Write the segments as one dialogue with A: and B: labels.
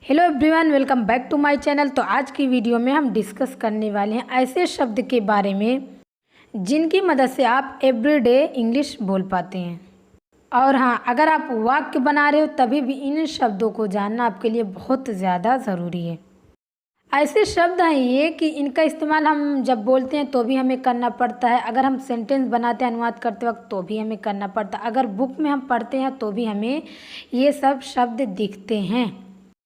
A: Hello everyone, welcome back to my channel. तो आज की वीडियो में हम डिस्कस करने वाले हैं ऐसे शब्द के बारे में जिनकी मदद से आप एवरीडे इंग्लिश बोल पाते हैं। और हाँ, अगर आप वाक्य बना रहे हो तभी भी इन शब्दों को जानना आपके लिए बहुत ज़्यादा ज़रूरी है। ऐसे शब्द हैं ये कि इनका इस्तेमाल हम जब बोलते हैं तो भी हमें करना पड़ता है, अगर हम सेंटेंस बनाते हैं अनुवाद करते वक्त तो भी हमें करना पड़ता है, अगर बुक में हम पढ़ते हैं तो भी हमें ये सब शब्द दिखते हैं।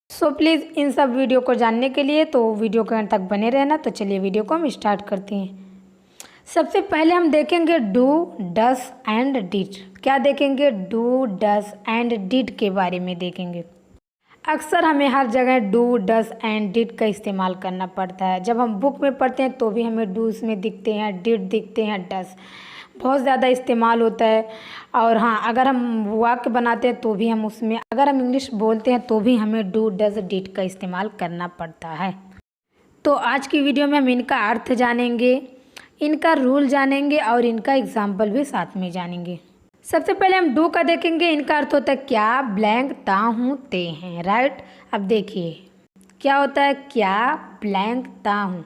A: सो प्लीज़ इन सब वीडियो को जानने के लिए तो वीडियो के अंत तक बने रहना। तो चलिए वीडियो को हम स्टार्ट करते हैं। सबसे पहले हम देखेंगे डू, डस एंड डिड। क्या देखेंगे? डू, डस एंड डिड के बारे में देखेंगे। अक्सर हमें हर जगह डू, डस एंड डिड का इस्तेमाल करना पड़ता है। जब हम बुक में पढ़ते हैं तो भी हमें डूज में दिखते हैं, डिड दिखते हैं, डस बहुत ज़्यादा इस्तेमाल होता है। और हाँ, अगर हम वाक्य बनाते हैं तो भी हम उसमें, अगर हम इंग्लिश बोलते हैं तो भी हमें डू, डस, डिड का इस्तेमाल करना पड़ता है। तो आज की वीडियो में हम इनका अर्थ जानेंगे, इनका रूल जानेंगे और इनका एग्जाम्पल भी साथ में जानेंगे। सबसे पहले हम डू का देखेंगे। इनका अर्थ होता है क्या, ब्लैंक, ता, हूँ, ते हैं। राइट। अब देखिए क्या होता है, क्या, ब्लैंक, ता, हूँ।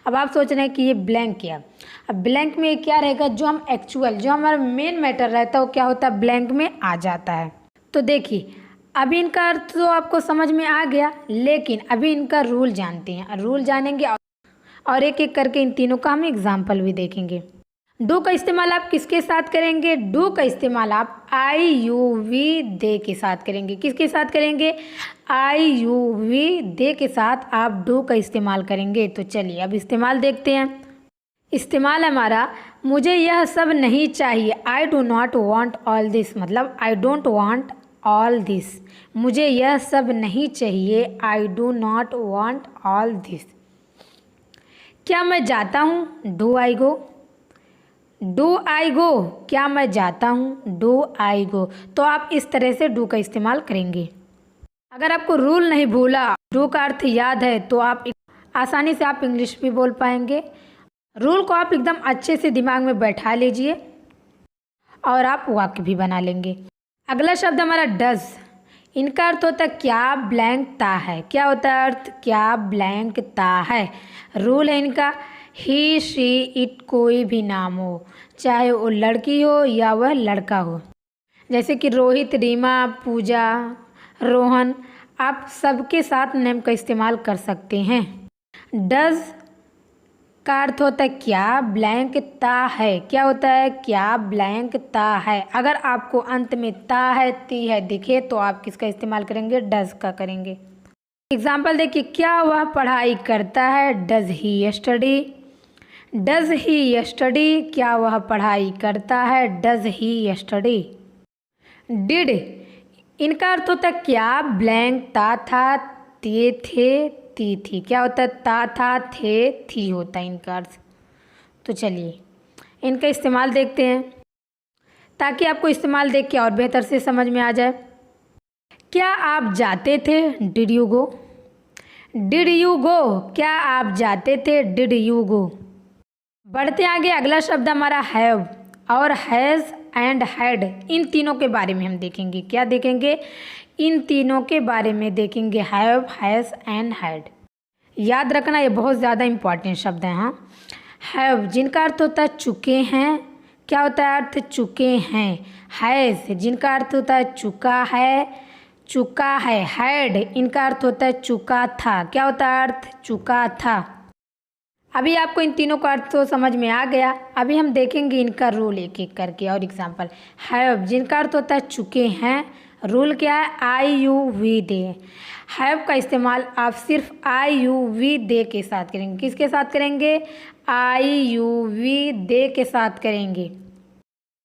A: अब आप सोच रहे हैं कि ये ब्लैंक क्या। अब ब्लैंक में क्या रहेगा, जो हम एक्चुअल, जो हमारा मेन मैटर रहता है वो क्या होता है, ब्लैंक में आ जाता है। तो देखिए अभी इनका अर्थ तो आपको समझ में आ गया, लेकिन अभी इनका रूल जानते हैं। रूल जानेंगे और एक एक करके इन तीनों का हम एग्जाम्पल भी देखेंगे। डू का इस्तेमाल आप किसके साथ करेंगे? डू का इस्तेमाल आप आई यू वी दे के साथ करेंगे। किसके साथ करेंगे? आई यू वी दे के साथ आप डू का इस्तेमाल करेंगे। तो चलिए अब इस्तेमाल देखते हैं। इस्तेमाल हमारा, मुझे यह सब नहीं चाहिए। I do not want all this, मतलब I don't want all this. मुझे यह सब नहीं चाहिए, I do not want all this. क्या मैं जाता हूँ? Do I go. Do I गो, क्या मैं जाता हूँ? डू आई गो। तो आप इस तरह से डू का इस्तेमाल करेंगे। अगर आपको रूल नहीं भूला, डू का अर्थ याद है, तो आप आसानी से आप इंग्लिश भी बोल पाएंगे। रूल को आप एकदम अच्छे से दिमाग में बैठा लीजिए और आप वाक्य भी बना लेंगे। अगला शब्द हमारा डज। इनका अर्थ होता है क्या, ब्लैंक, ता है। क्या होता है अर्थ? क्या, ब्लैंक, ता है। रूल है इनका, ही, शी, इट, कोई भी नाम हो, चाहे वो लड़की हो या वह लड़का हो। जैसे कि रोहित, रीमा, पूजा, रोहन, आप सबके साथ नेम का इस्तेमाल कर सकते हैं। डज का अर्थ होता है क्या, ब्लैंक, ता है। क्या होता है? क्या, ब्लैंक, ता है। अगर आपको अंत में ता है, ती है दिखे तो आप किसका इस्तेमाल करेंगे? डज का करेंगे। एग्जाम्पल देखिए, क्या वह पढ़ाई करता है? Does he study. Does he study, क्या वह पढ़ाई करता है? Does he study. डिड, इनका अर्थ होता है क्या, ब्लैंक, ता था, ते थे, ती थी। क्या होता है? ता था, थे, थी होता है इनका अर्थ। तो चलिए इनका इस्तेमाल देखते हैं ताकि आपको इस्तेमाल देख के और बेहतर से समझ में आ जाए। क्या आप जाते थे? Did you go. Did you go, क्या आप जाते थे? Did you go. बढ़ते आगे, अगला शब्द हमारा हैव और हैज़ एंड हैड। इन तीनों के बारे में हम देखेंगे। क्या देखेंगे? इन तीनों के बारे में देखेंगे, हैव, हैज़ एंड हैड। याद रखना ये बहुत ज़्यादा इम्पॉर्टेंट शब्द हैं। हाँ, हैव जिनका अर्थ होता है चुके हैं। क्या होता है अर्थ? चुके हैं। हैज़ जिनका अर्थ होता है चुका है, चुका है। हैड इनका अर्थ होता है चुका था। क्या होता है अर्थ? चुका था। अभी आपको इन तीनों का अर्थ तो समझ में आ गया। अभी हम देखेंगे इनका रूल एक एक करके और एग्जाम्पल। हैव जिनका अर्थ होता है चुके हैं, रूल क्या है? आई यू वी दे। हैव का इस्तेमाल आप सिर्फ आई यू वी दे के साथ करेंगे। किसके साथ करेंगे? आई यू वी दे के साथ करेंगे।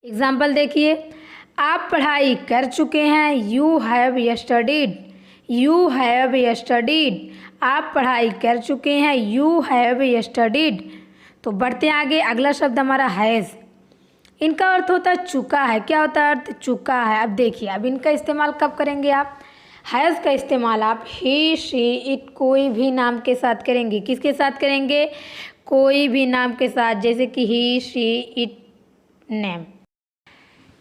A: एग्जाम्पल देखिए, आप पढ़ाई कर चुके हैं। You have studied. You have studied, आप पढ़ाई कर चुके हैं। You have studied. तो बढ़ते आगे, अगला शब्द हमारा हैज़। इनका अर्थ होता है चुका है। क्या होता है अर्थ? चुका है। अब देखिए, अब इनका इस्तेमाल कब करेंगे आप? हैज़ का इस्तेमाल आप ही, शी, इट, कोई भी नाम के साथ करेंगे। किसके साथ करेंगे? कोई भी नाम के साथ, जैसे कि ही, शी, इट, नेम।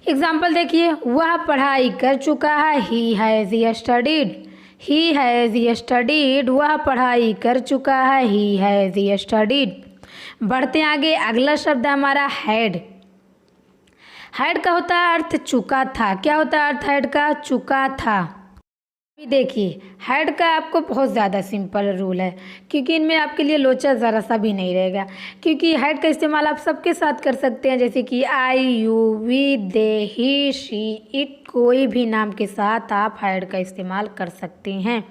A: एग्जाम्पल देखिए, वह पढ़ाई कर चुका है। He has studied. He has studied, वह पढ़ाई कर चुका है। He has studied. बढ़ते हैं आगे, अगला शब्द है हमारा हैड। हैड का होता है अर्थ चुका था। क्या होता है अर्थ हैड का? चुका था। अभी देखिए, हैड का आपको बहुत ज़्यादा सिंपल रूल है, क्योंकि इनमें आपके लिए लोचा ज़रा सा भी नहीं रहेगा, क्योंकि हैड का इस्तेमाल आप सबके साथ कर सकते हैं, जैसे कि I, you, we, they, he, she, it, कोई भी नाम के साथ आप हैड का इस्तेमाल कर सकते हैं।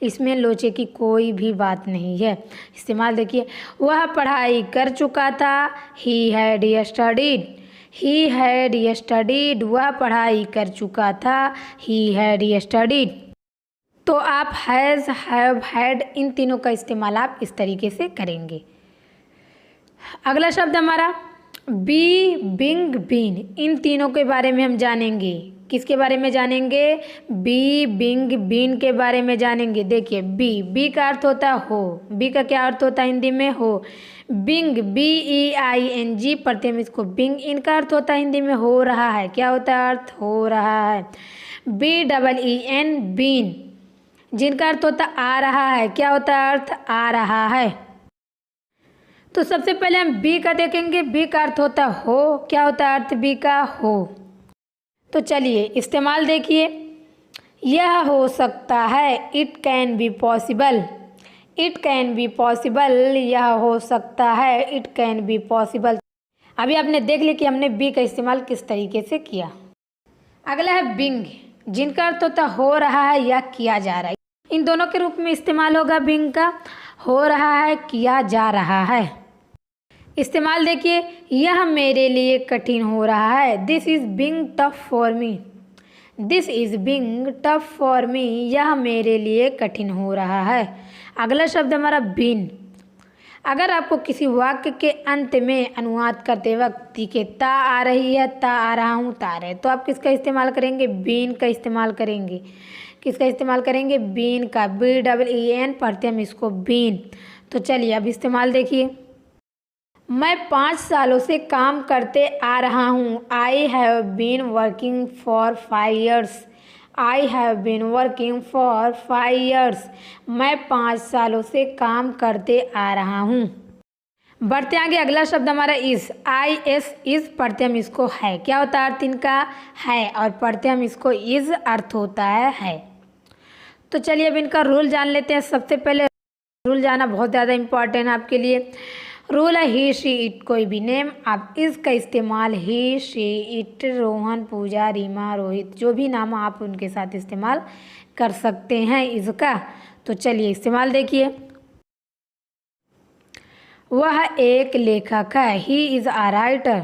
A: इसमें लोचे की कोई भी बात नहीं है। इस्तेमाल देखिए, वह पढ़ाई कर चुका था। He had studied. He had studied, वह पढ़ाई कर चुका था। He had studied. तो आप हैज़, हैव, हैड, इन तीनों का इस्तेमाल आप इस तरीके से करेंगे। अगला शब्द हमारा बी, बिंग, बीन। इन तीनों के बारे में हम जानेंगे। किसके बारे में जानेंगे? बी, बिंग, बीन के बारे में जानेंगे। देखिए, बी का अर्थ होता है हो। बी का क्या अर्थ होता है हिंदी में? हो। बिंग, BEING पढ़ते हैं इसको बिंग। इनका अर्थ होता है हिंदी में हो रहा है। क्या होता है अर्थ? हो रहा है। BEEN, बीन, जिनका अर्थ होता है आ रहा है। क्या होता है अर्थ? आ रहा है। तो सबसे पहले हम बी का देखेंगे। बी का अर्थ होता है हो। क्या होता है अर्थ बी का? हो। तो चलिए इस्तेमाल देखिए, यह हो सकता है। It can be possible. It can be possible, यह हो सकता है। It can be possible. अभी आपने देख लिया कि हमने बी का इस्तेमाल किस तरीके से किया। अगला है बिंग, जिनका अर्थ होता है हो रहा है या किया जा रहा है। इन दोनों के रूप में इस्तेमाल होगा बिंग का। हो रहा है, किया जा रहा है। इस्तेमाल देखिए, यह मेरे लिए कठिन हो रहा है। This is being tough for me. This is being tough for me, यह मेरे लिए कठिन हो रहा है। अगला शब्द हमारा बीन। अगर आपको किसी वाक्य के अंत में अनुवाद करते वक्त दिखे ता आ रही है, ता आ रहा हूँ, ता रहे, तो आप किसका इस्तेमाल करेंगे? बीन का इस्तेमाल करेंगे। किसका इस्तेमाल करेंगे? बीन का। BEEN पढ़ते हम इसको बीन। तो चलिए अब इस्तेमाल देखिए, मैं 5 सालों से काम करते आ रहा हूँ। I have been working for 5 years। I have been working for 5 years। मैं 5 सालों से काम करते आ रहा हूँ। बढ़ते आगे, अगला शब्द हमारा इज़। IS, इज़ पढ़ते हम इसको है। क्या होता है अर्थ इनका? है। और पढ़ते हम इसको इज़, अर्थ होता है। तो चलिए अब इनका रूल जान लेते हैं। सबसे पहले रूल जाना बहुत ज़्यादा इम्पॉर्टेंट है आपके लिए। रूल है ही, शी, इट, कोई भी नेम आप इसका इस्तेमाल ही, शी, इट, रोहन, पूजा, रीमा, रोहित, जो भी नाम आप उनके साथ इस्तेमाल कर सकते हैं इसका। तो चलिए इस्तेमाल देखिए, वह एक लेखक है। He is a writer.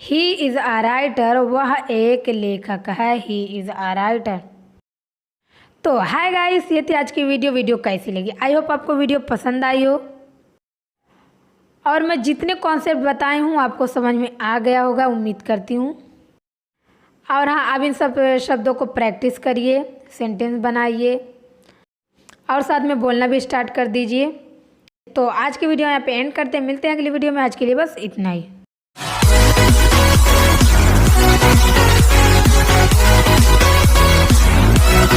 A: He is a writer, वह एक लेखक है। He is a writer. तो हाय गाइस, ये थी आज की वीडियो कैसी लगी? आई होप आपको वीडियो पसंद आई हो और मैं जितने कॉन्सेप्ट बताई हूँ आपको समझ में आ गया होगा, उम्मीद करती हूँ। और हाँ, आप इन सब शब्दों को प्रैक्टिस करिए, सेंटेंस बनाइए और साथ में बोलना भी स्टार्ट कर दीजिए। तो आज की वीडियो यहाँ पे एंड करते हैं। मिलते हैं अगली वीडियो में। आज के लिए बस इतना ही।